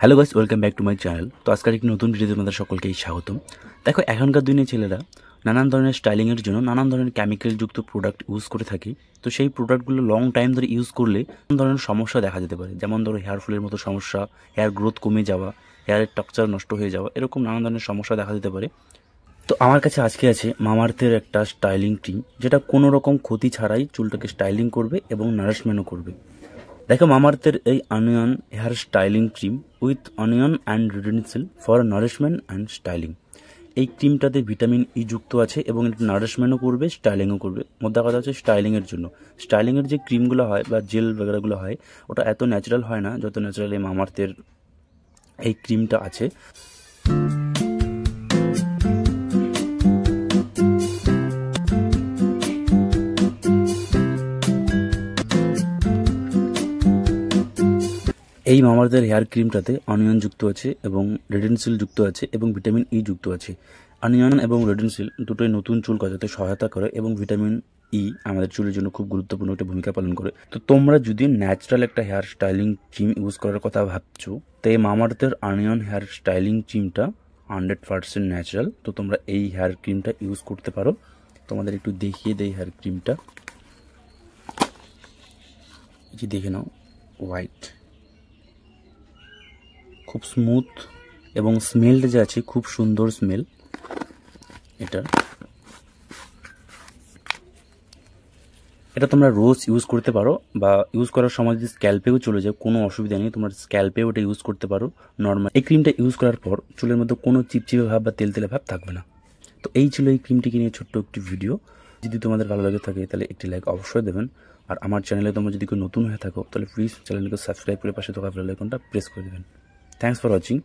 Hello guys, welcome back to my channel. তো আজকের একটি নতুন ভিডিওতে তোমাদের সকলকেই স্বাগতম। দেখো, এখনকার দিনে ছেলেরা নানান ধরনের স্টাইলিংয়ের জন্য নানান ধরনের কেমিক্যালযুক্ত প্রোডাক্ট ইউজ করে থাকে। তো সেই প্রোডাক্টগুলো লং টাইম ধরে ইউজ করলে নানান ধরনের সমস্যা দেখা যেতে পারে। যেমন ধরো হেয়ার ফলের মতো সমস্যা, হেয়ার গ্রোথ কমে যাওয়া, হেয়ারের স্ট্রাকচার নষ্ট হয়ে যাওয়া, এরকম নানান ধরনের সমস্যা দেখা যেতে পারে। তো আমার কাছে আজকে আছে মামাআর্থের একটা স্টাইলিং ক্রিম, যেটা কোনো রকম ক্ষতি ছাড়াই চুলটাকে স্টাইলিং করবে এবং নারিশমেন্টও করবে। দেখো, মামাআর্থের এই onion hair styling cream with onion and redensyl for nourishment and styling. এই ক্রিমটাতে ভিটামিন ই যুক্ত আছে এবং এটা নারিশমেন্টও করবে, স্টাইলিংও করবে। মোদ্দা কথা হচ্ছে স্টাইলিংয়ের জন্য। স্টাইলিংয়ের যে ক্রিমগুলো হয় বা জেল বগেরাগুলো হয়, ওটা এত ন্যাচারাল হয় না যত ন্যাচারাল এই মামাআর্থের এই ক্রিমটা আছে। এই মামাআর্থের হেয়ার ক্রিমটাতে অনিয়ন যুক্ত আছে এবং রেডেনসিল যুক্ত আছে এবং ভিটামিন ই যুক্ত আছে। অনিয়ন এবং রেডেনসিল দুটোই নতুন চুল গজাতে সহায়তা করে এবং ভিটামিন ই আমাদের চুলের জন্য খুব গুরুত্বপূর্ণ একটা ভূমিকা পালন করে। তো তোমরা যদি ন্যাচারাল একটা হেয়ার স্টাইলিং ক্রিম ইউজ করার কথা ভাবছো, তো এই মামাআর্থের অনিয়ন হেয়ার স্টাইলিং ক্রিমটা 100% ন্যাচারাল। তো তোমরা এই হেয়ার ক্রিমটা ইউজ করতে পারো। তোমাদের একটু দেখিয়ে দেই হেয়ার ক্রিমটা। এই দেখে নাও, হোয়াইট, খুব স্মুথ এবং স্মেলটা যে আছে খুব সুন্দর স্মেল এটা তোমরা রোজ ইউজ করতে পারো, বা ইউজ করার সময় যদি স্ক্যাল্পেও চলে যায় কোনো অসুবিধা নেই, তোমরা স্ক্যাল্পেও এটা ইউজ করতে পারো নর্মাল। এই ক্রিমটা ইউজ করার পর চুলের মধ্যে কোনো চিপচিপে ভাব বা তেলতেলে ভাব থাকবে না। তো এই ছিল এই ক্রিমটিকে নিয়ে ছোট্ট একটি ভিডিও। যদি তোমাদের ভালো লাগে থাকে তাহলে একটি লাইক অবশ্যই দেবেন। আর আমার চ্যানেলে তোমরা যদি কেউ নতুন হয়ে থাকো তাহলে প্লিজ চ্যানেলকে সাবস্ক্রাইব করে পাশে থাকা বেল আইকনটা প্রেস করে দেবেন। Thanks for watching.